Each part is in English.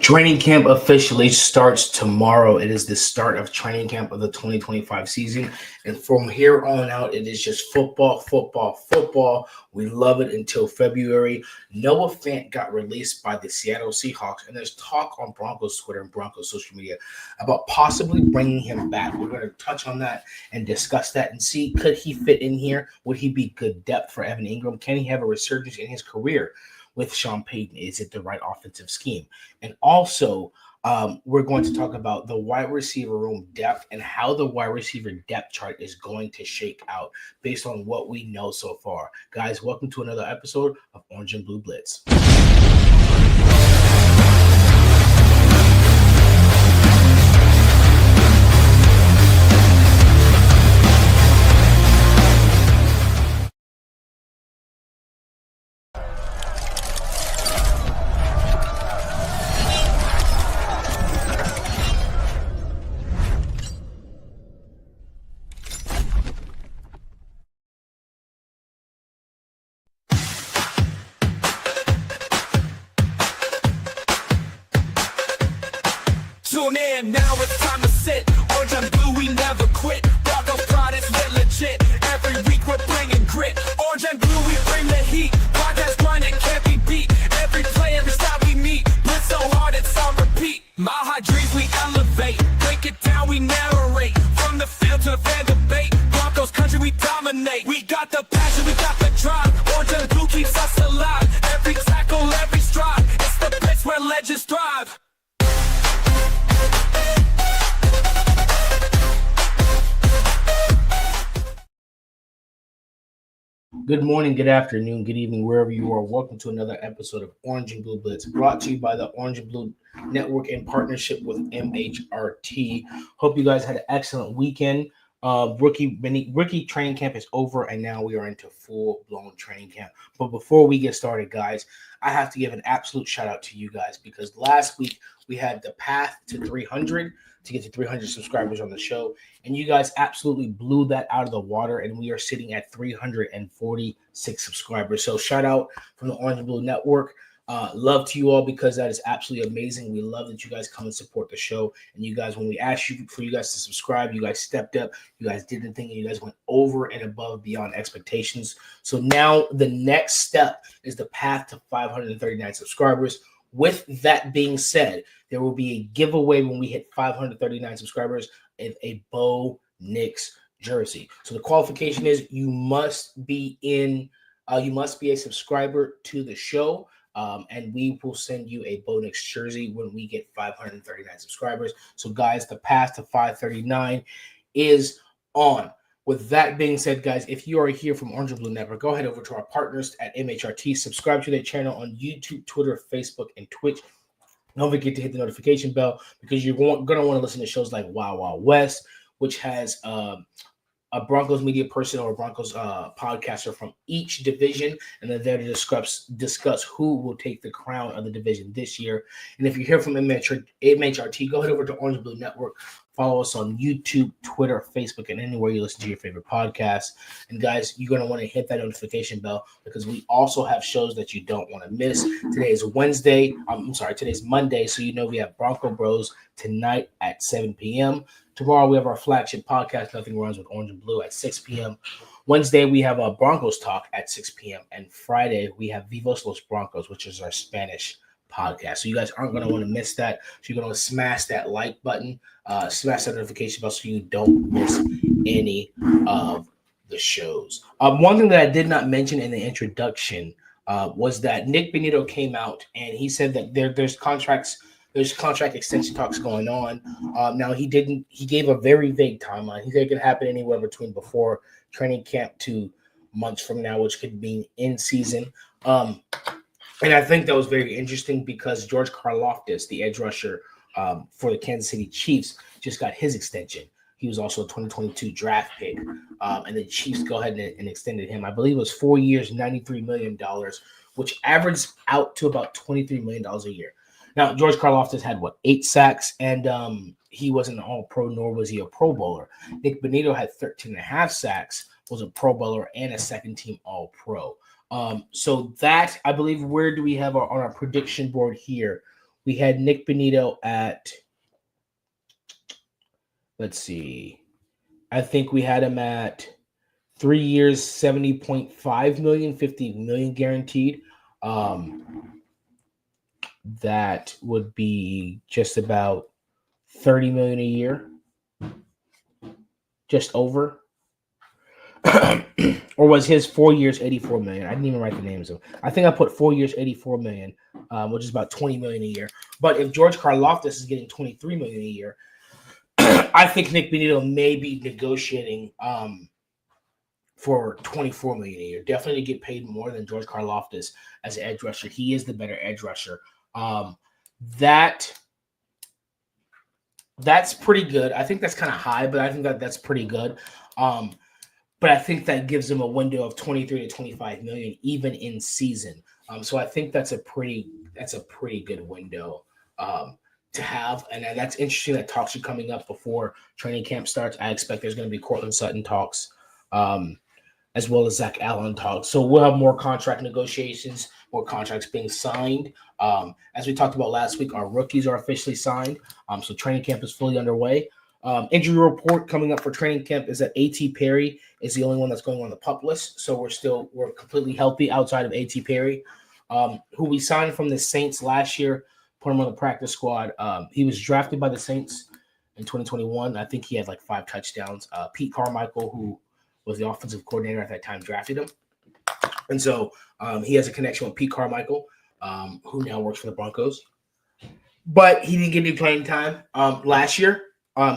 Training camp officially starts tomorrow. It is the start of training camp of the 2025 season. And from here on out, it is just football, football, football. We love it until February. Noah Fant got released by the Seattle Seahawks, and there's talk on Broncos Twitter and Broncos social media about possibly bringing him back. We're going to touch on that and discuss that and see, could he fit in here? Would he be good depth for Evan Ingram? Can he have a resurgence in his career with Sean Payton? Is it the right offensive scheme? And also, we're going to talk about the wide receiver room depth and how the wide receiver depth chart is going to shake out based on what we know so far. Guys, welcome to another episode of Orange and Blue Blitz. Tune in, now it's time to sit. Orange and blue, we never quit. Broncos pride is lit legit. Every week we're bringing grit. Orange and blue, we bring the heat. Podcast grinding can't be beat. Every play, every style we meet. Blitz so hard it's on repeat. My high dreams we elevate. Break it down, we narrate. From the field to the fan debate. Broncos Country, we dominate. We got the passion, we got the drive. Orange and blue keeps us alive. Every tackle, every stride. It's the Blitz where legends thrive. Good morning, good afternoon, good evening, wherever you are. Welcome to another episode of Orange and Blue Blitz, brought to you by the Orange and Blue Network in partnership with MHRT. Hope you guys had an excellent weekend. Rookie training camp is over, and now we are into full-blown training camp. But before we get started, guys, I have to give an absolute shout-out to you guys because last week we had the path to 300 to get to 300 subscribers on the show, and you guys absolutely blew that out of the water, and we are sitting at 346 subscribers. So shout out from the Orange and Blue Network. Love to you all because that is absolutely amazing. We love that you guys come and support the show, and you guys, when we asked you for you guys to subscribe, you guys stepped up, you guys did the thing, and you guys went over and above beyond expectations. So now the next step is the path to 539 subscribers. With that being said, there will be a giveaway when we hit 539 subscribers of a Bo Nix jersey. So the qualification is you must be a subscriber to the show, and we will send you a Bo Nix jersey when we get 539 subscribers. So guys, the path to 539 is on. With that being said, guys, if you are here from Orange and Blue Network, go ahead over to our partners at MHRT. Subscribe to their channel on YouTube, Twitter, Facebook, and Twitch. Don't forget to hit the notification bell because you're going to want to listen to shows like Wild Wild West, which has a Broncos media person or a Broncos podcaster from each division, and they're there to discuss who will take the crown of the division this year. And if you're here from MHRT, go ahead over to Orange and Blue Network. Follow us on YouTube, Twitter, Facebook, and anywhere you listen to your favorite podcasts. And guys, you're going to want to hit that notification bell because we also have shows that you don't want to miss. Today is today's Monday, so you know we have Bronco Bros tonight at 7 p.m. Tomorrow we have our flagship podcast, Nothing Runs with Orange and Blue, at 6 p.m. Wednesday we have a Broncos Talk at 6 p.m. And Friday we have Vivos Los Broncos, which is our Spanish podcast. So you guys aren't going to want to miss that. So you're going to smash that like button, smash that notification bell so you don't miss any of the shows. One thing that I did not mention in the introduction was that Nick Bonito came out and he said that there's contract extension talks going on. Now he gave a very vague timeline. He said it could happen anywhere between before training camp to months from now, which could be in season. And I think that was very interesting because George Karlaftis, the edge rusher for the Kansas City Chiefs, just got his extension. He was also a 2022 draft pick, and the Chiefs go ahead and extended him. I believe it was 4 years, $93 million, which averaged out to about $23 million a year. Now, George Karlaftis had, 8 sacks, and he wasn't an all-pro, nor was he a Pro Bowler. Nick Bonito had 13.5 sacks, was a Pro Bowler, and a second-team All-Pro. So that, I believe, where do we have on our prediction board here? We had Nick Benito at, let's see, I think we had him at 3 years, 70.5 million, 50 million guaranteed. That would be just about 30 million a year, just over. Or was his 4 years 84 million? I didn't even write the names of them. I think I put 4 years 84 million, which is about 20 million a year. But if George Karlaftis is getting 23 million a year, I think Nick Benito may be negotiating for 24 million a year. Definitely to get paid more than George Karlaftis as an edge rusher. He is the better edge rusher. That's pretty good. I think that's kind of high, but I think that's pretty good. But I think that gives them a window of 23 to 25 million even in season. So I think that's a pretty good window to have. And that's interesting that talks are coming up before training camp starts. I expect there's going to be Cortland Sutton talks, as well as Zach Allen talks. So we'll have more contract negotiations, more contracts being signed. As we talked about last week, our rookies are officially signed. So training camp is fully underway. Injury report coming up for training camp is that A.T. Perry is the only one that's going on the PUP list. So we're completely healthy outside of A.T. Perry, who we signed from the Saints last year, put him on the practice squad. He was drafted by the Saints in 2021. I think he had like 5 touchdowns. Pete Carmichael, who was the offensive coordinator at that time, drafted him. And so he has a connection with Pete Carmichael, who now works for the Broncos. But he didn't get any playing time last year.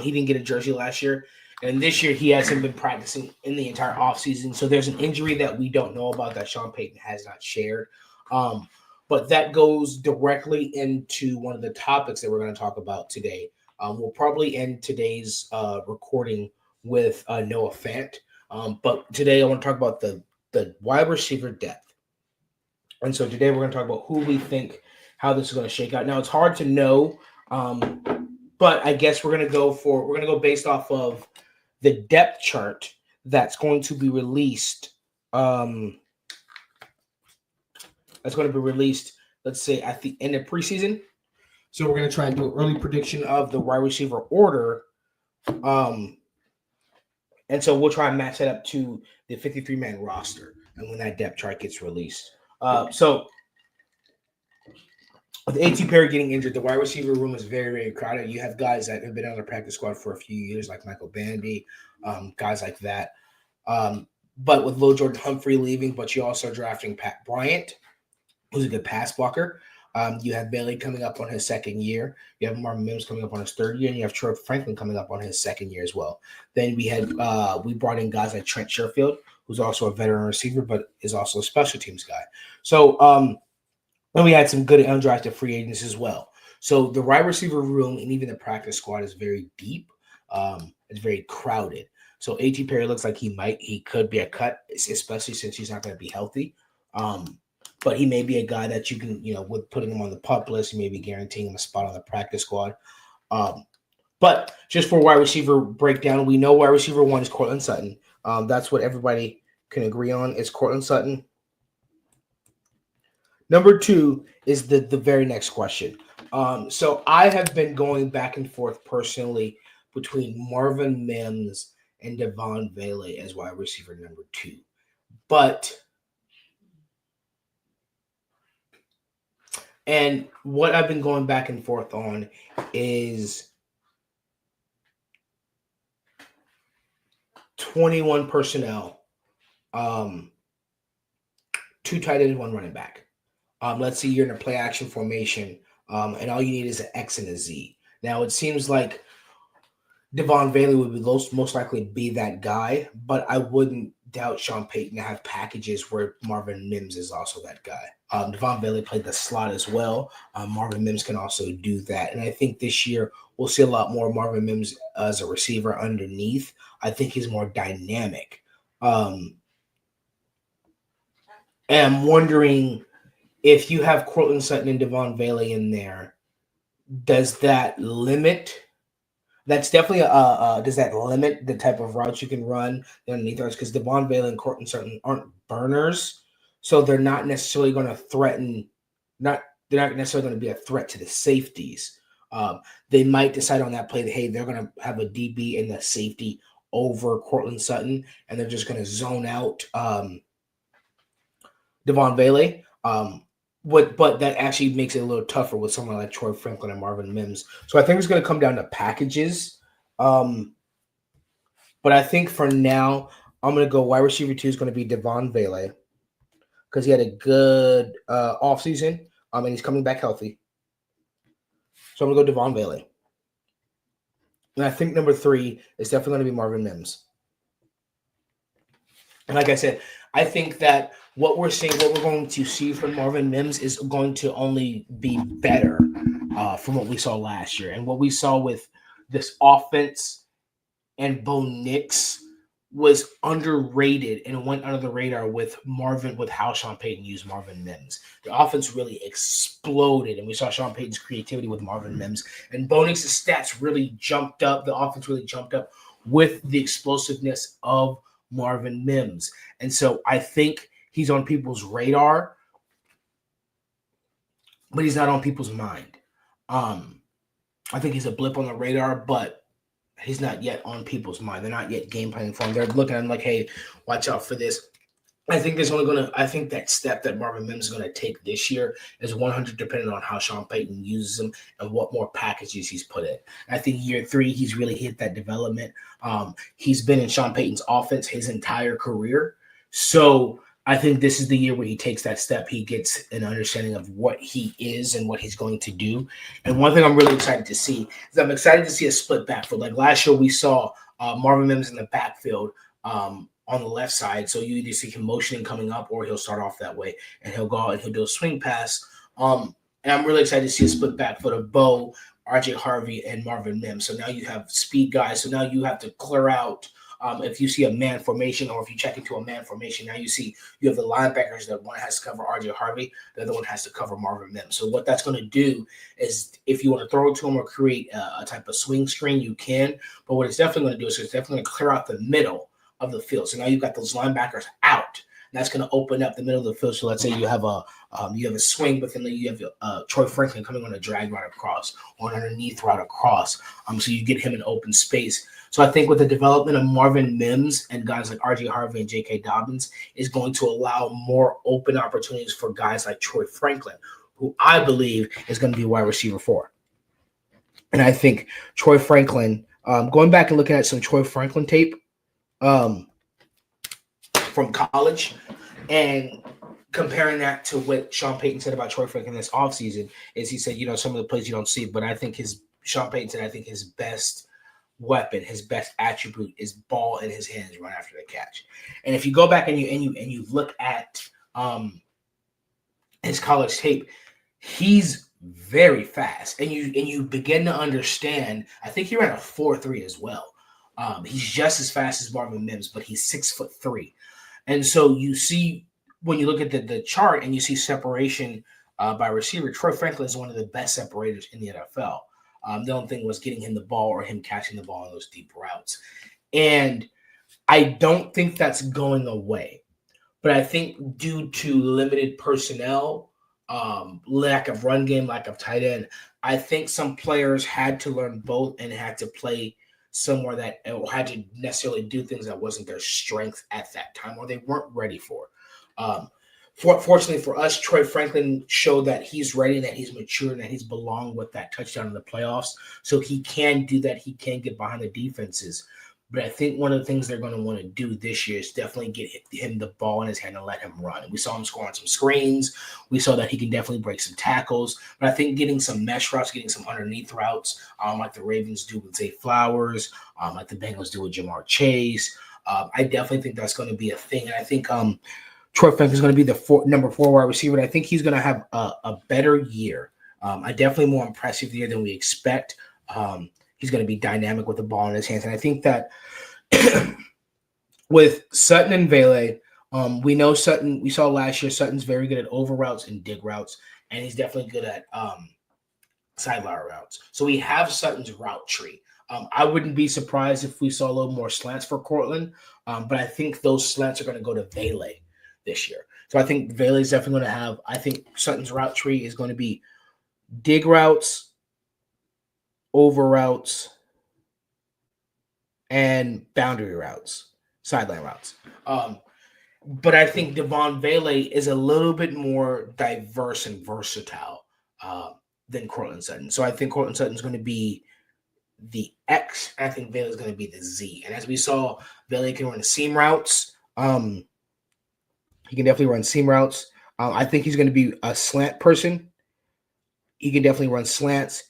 He didn't get a jersey last year. And this year he hasn't been practicing in the entire offseason. So there's an injury that we don't know about that Sean Payton has not shared. But that goes directly into one of the topics that we're going to talk about today. We'll probably end today's recording with Noah Fant. But today I want to talk about the wide receiver depth. And so today we're going to talk about who we think, how this is going to shake out. Now it's hard to know, but I guess we're going to go based off of the depth chart that's going to be released. Let's say, at the end of preseason. So we're going to try and do an early prediction of the wide receiver order. And so we'll try and match that up to the 53-man roster and when that depth chart gets released. So with A.T. Perry getting injured, the wide receiver room is very, very crowded. You have guys that have been on the practice squad for a few years, like Michael Bandy, guys like that. But with Lil Jordan Humphrey leaving, but you also are drafting Pat Bryant, who's a good pass blocker. You have Bailey coming up on his second year. You have Marvin Mims coming up on his third year, and you have Troy Franklin coming up on his second year as well. Then we brought in guys like Trent Sherfield, who's also a veteran receiver, but is also a special teams guy. So, and we had some good undrafted free agents as well. So the wide receiver room and even the practice squad is very deep. It's very crowded. So A.T. Perry looks like he could be a cut, especially since he's not going to be healthy. But he may be a guy that you can, with putting him on the PUP list, you may be guaranteeing him a spot on the practice squad. But just for wide receiver breakdown, we know wide receiver 1 is Cortland Sutton. That's what everybody can agree on is Cortland Sutton. Number 2 is the very next question. So I have been going back and forth personally between Marvin Mims and Devon Vele as wide receiver number 2. And what I've been going back and forth on is 21 personnel, 2 tight ends, 1 running back. Let's say you're in a play action formation, and all you need is an X and a Z. Now, it seems like Devon Vele would be most likely be that guy, but I wouldn't doubt Sean Payton to have packages where Marvin Mims is also that guy. Devon Vele played the slot as well. Marvin Mims can also do that. And I think this year we'll see a lot more Marvin Mims as a receiver underneath. I think he's more dynamic. And I'm wondering if you have Cortland Sutton and Devon Vele in there, does that limit? That's definitely does that limit the type of routes you can run underneath us? Because Devon Vele and Cortland Sutton aren't burners, so they're not necessarily going to threaten. they're not necessarily going to be a threat to the safeties. They might decide on that play that, hey, they're going to have a DB and the safety over Cortland Sutton, and they're just going to zone out Devon Vele. But that actually makes it a little tougher with someone like Troy Franklin and Marvin Mims. So I think it's going to come down to packages. But I think for now, I'm going to go wide receiver 2 is going to be Devon Vele because he had a good offseason, and he's coming back healthy. So I'm going to go Devon Vele. And I think number 3 is definitely going to be Marvin Mims. And like I said, I think that what we're going to see from Marvin Mims is going to only be better from what we saw last year. And what we saw with this offense and Bo Nix was underrated and went under the radar with how Sean Payton used Marvin Mims. The offense really exploded, and we saw Sean Payton's creativity with Marvin Mims. And Bo Nix's stats really jumped up. The offense really jumped up with the explosiveness of Marvin Mims. And so I think he's on people's radar, but he's not on people's mind. I think he's a blip on the radar, but he's not yet on people's mind. They're not yet game planning for him. They're looking at him like, hey, watch out for this. I think that step that Marvin Mims is going to take this year is 100 depending on how Sean Payton uses him and what more packages he's put in. I think year 3, he's really hit that development. He's been in Sean Payton's offense his entire career. So I think this is the year where he takes that step. He gets an understanding of what he is and what he's going to do. And one thing I'm really excited to see is I'm excited to see a split backfield. Like last year, we saw Marvin Mims in the backfield on the left side. So you either see him motioning coming up or he'll start off that way and he'll go out and he'll do a swing pass. And I'm really excited to see a split backfield of Bo, RJ Harvey, and Marvin Mims. So now you have speed guys. So now you have to clear out. If you see a man formation or if you check into a man formation, now you have the linebackers that one has to cover RJ Harvey, the other one has to cover Marvin Mims. So what that's going to do is if you want to throw it to him or create a type of swing screen, you can. But what it's definitely going to do is it's definitely going to clear out the middle of the field. So now you've got those linebackers out. And that's going to open up the middle of the field. So let's say you have a swing, but then you have Troy Franklin coming on a drag route across or an underneath route across. So you get him in open space. So I think with the development of Marvin Mims and guys like RJ Harvey and J.K. Dobbins is going to allow more open opportunities for guys like Troy Franklin, who I believe is going to be wide receiver 4. And I think Troy Franklin, going back and looking at some Troy Franklin tape from college and comparing that to what Sean Payton said about Troy Franklin this offseason is he said, some of the plays you don't see, but I think Sean Payton said, I think his best weapon, his best attribute is ball in his hands right after the catch. And if you go back and you look at his college tape, he's very fast. And you begin to understand, I think he ran a 4.3 as well. He's just as fast as Marvin Mims, but he's 6'3". And so you see when you look at the chart and you see separation by receiver, Troy Franklin is one of the best separators in the NFL. The only thing was getting him the ball or him catching the ball on those deep routes. And I don't think that's going away. But I think due to limited personnel, lack of run game, lack of tight end, I think some players had to learn both and had to play somewhere that or had to necessarily do things that wasn't their strength at that time or they weren't ready for. Fortunately for us, Troy Franklin showed that he's ready, that he's mature, and that he's belonged with that touchdown in the playoffs. So he can do that. He can get behind the defenses. But I think one of the things they're going to want to do this year is definitely get him the ball in his hand and let him run. We saw him score on some screens. We saw that he can definitely break some tackles. But I think getting some mesh routes, getting some underneath routes, like the Ravens do with Zay Flowers, like the Bengals do with Jamar Chase, I definitely think that's going to be a thing. And I think Troy Franklin is going to be the number 4 wide receiver. And I think he's going to have a better year, a definitely more impressive year than we expect. He's going to be dynamic with the ball in his hands. And I think that with Sutton and Vele, we know Sutton, we saw last year, Sutton's very good at over routes and dig routes, and he's definitely good at sideline routes. So we have Sutton's route tree. I wouldn't be surprised if we saw a little more slants for Cortland, but I think those slants are going to go to Vele this year. So I think Vele is definitely going to have. I think Sutton's route tree is going to be dig routes, over routes, and boundary routes, sideline routes. But I think Devon Vele is a little bit more diverse and versatile than Cortland Sutton. So I think Cortland Sutton is going to be the X. I think Vele is going to be the Z. And as we saw, Vele can run seam routes. He can definitely run seam routes. I think he's going to be a slant person. He can definitely run slants.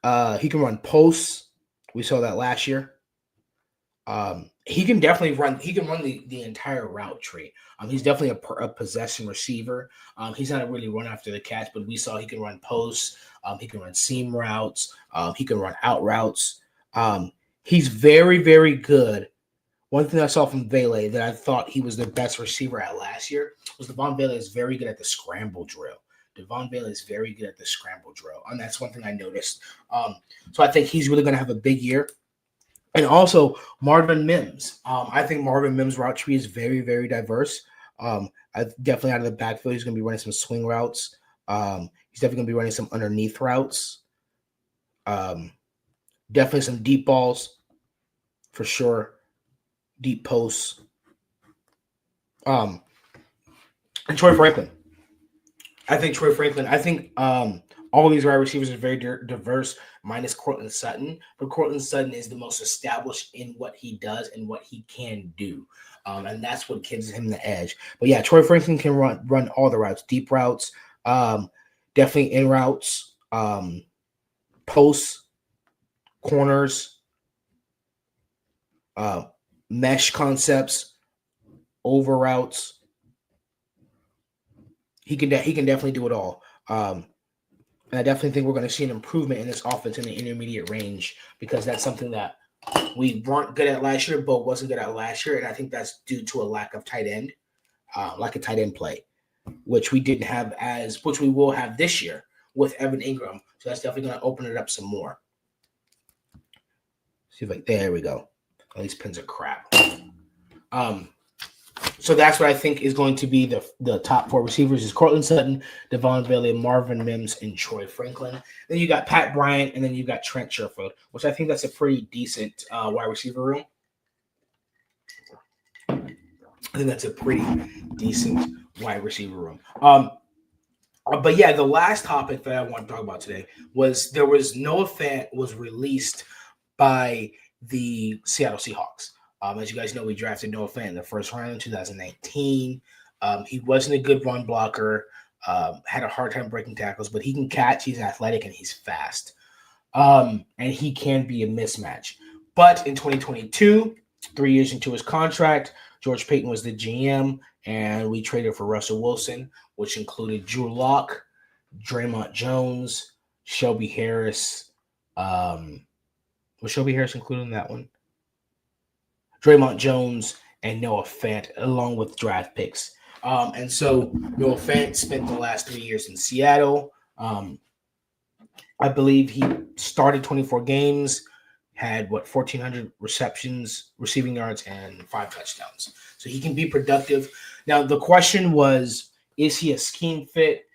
He can run posts. We saw that last year. He can definitely run. He can run the entire route tree. He's definitely a possession receiver. He's not a really run after the catch, but we saw he can run posts. He can run seam routes. He can run out routes. He's very, very good. One thing I saw from Vele that I thought he was the best receiver at last year was Devon Vele is very good at the scramble drill. Devon Vele is very good at the scramble drill, and that's one thing I noticed. So I think he's really going to have a big year. And also Marvin Mims. I think Marvin Mims' route tree is very, very diverse. Definitely out of the backfield, he's going to be running some swing routes. He's definitely going to be running some underneath routes. Definitely some deep balls for sure. Deep posts. And Troy Franklin. I think all these wide receivers are very diverse, minus Cortland Sutton. But Cortland Sutton is the most established in what he does and what he can do. And that's what gives him the edge. But yeah, Troy Franklin can run all the routes, deep routes, definitely in routes, posts, corners, mesh concepts, over routes. He can definitely do it all. And I definitely think we're going to see an improvement in this offense in the intermediate range because that's something that we weren't good at last year, but wasn't good at last year. And I think that's due to a lack of tight end, like a tight end play, which we didn't have which we will have this year with Evan Ingram. So that's definitely going to open it up some more. See if there we go. All these pins are crap. So that's what I think is going to be the top four receivers is Cortland Sutton, Devon Vele, Marvin Mims, and Troy Franklin. Then you got Pat Bryant, and then you got Trent Sherfield, which I think that's a pretty decent wide receiver room. I think that's a pretty decent wide receiver room. But yeah, the last topic that I want to talk about today was Noah Fant was released by the Seattle Seahawks. As you guys know, we drafted Noah Fant in the first round in 2019. He wasn't a good run blocker, had a hard time breaking tackles, but he can catch, he's athletic, and he's fast. And he can be a mismatch. But in 2022, 3 years into his contract, George Payton was the GM, and we traded for Russell Wilson, which included Drew Lock, Draymond Jones, Shelby Harris. Was Shelby Harris included in that one? Draymond Jones and Noah Fant, along with draft picks. And so Noah Fant spent the last 3 years in Seattle. I believe he started 24 games, had 1,400 receptions, receiving yards, and 5 touchdowns. So he can be productive. Now, the question was, is he a scheme fit?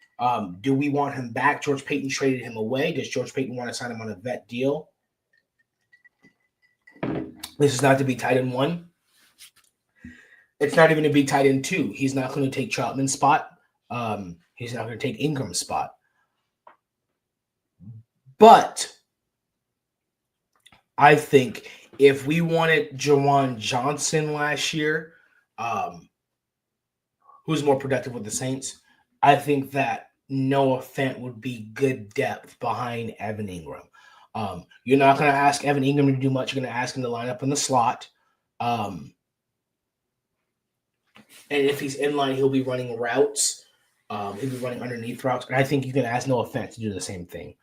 Do we want him back? George Payton traded him away. Does George Payton want to sign him on a vet deal? This is not to be tight end 1. It's not even to be tight end 2. He's not going to take Troutman's spot. He's not going to take Ingram's spot. But I think if we wanted Jawan Johnson last year, who's more productive with the Saints, I think that Noah Fant would be good depth behind Evan Ingram. You're not going to ask Evan Ingram to do much. You're going to ask him to line up in the slot. And if he's in line, he'll be running routes. He'll be running underneath routes. And I think you can ask Noah Fant to do the same thing.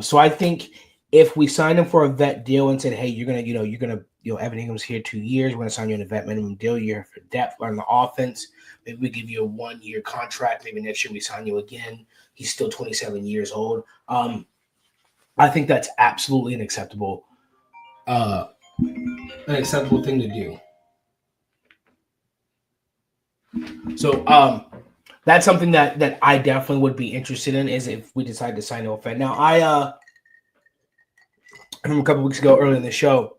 So I think if we signed him for a vet deal and said, hey, Evan Ingram's here 2 years. We're going to sign you on a vet minimum deal. You're here for depth on the offense. Maybe we give you a 1-year contract. Maybe next year we sign you again. He's still 27 years old. I think that's absolutely an acceptable thing to do. So, that's something that I definitely would be interested in, is if we decide to sign Noah Fant. Now, I remember a couple weeks ago earlier in the show,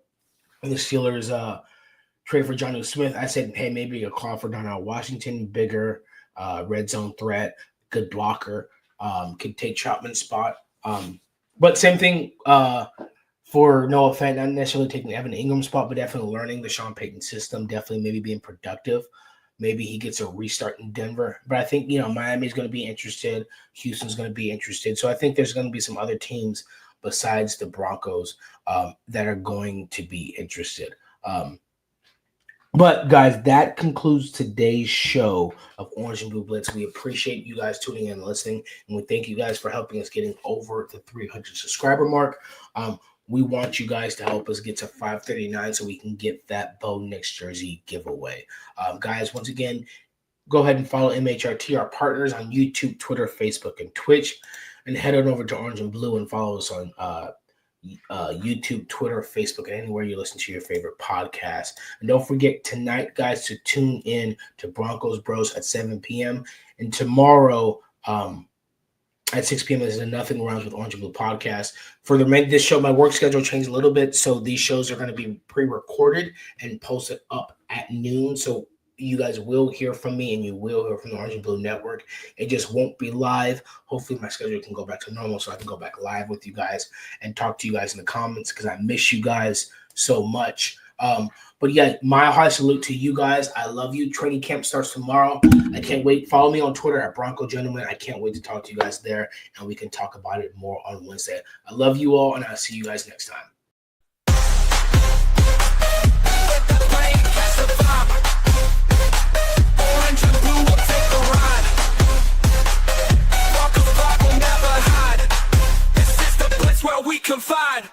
when the Steelers trade for Jonnu Smith, I said, hey, maybe a call for Darnell Washington, bigger red zone threat, good blocker, could take Troutman's spot. But same thing for Noah Fant, not necessarily taking Evan Ingram's spot, but definitely learning the Sean Payton system, definitely maybe being productive. Maybe he gets a restart in Denver. But I think, Miami's going to be interested. Houston's going to be interested. So I think there's going to be some other teams besides the Broncos that are going to be interested. But, guys, that concludes today's show of Orange and Blue Blitz. We appreciate you guys tuning in and listening, and we thank you guys for helping us getting over the 300 subscriber mark. We want you guys to help us get to 539 so we can get that Bo Nix jersey giveaway. Guys, once again, go ahead and follow MHRT, our partners, on YouTube, Twitter, Facebook, and Twitch. And head on over to Orange and Blue and follow us on YouTube, Twitter, Facebook, and anywhere you listen to your favorite podcast. And don't forget tonight, guys, to tune in to Broncos Bros at 7 p.m. And tomorrow at 6 p.m. is a Nothing Rhymes with Orange and Blue podcast. For this show, my work schedule changed a little bit, so these shows are going to be pre-recorded and posted up at noon. So you guys will hear from me, and you will hear from the Orange and Blue Network. It just won't be live. Hopefully my schedule can go back to normal so I can go back live with you guys and talk to you guys in the comments, because I miss you guys so much. But yeah, my high salute to you guys. I love you. Training camp starts tomorrow. I can't wait. Follow me on Twitter at Bronco Gentleman. I can't wait to talk to you guys there, and we can talk about it more on Wednesday. I love you all, and I'll see you guys next time. Orange and Blue will take a ride. Broncos flag will never hide. This is the Blitz where we confide.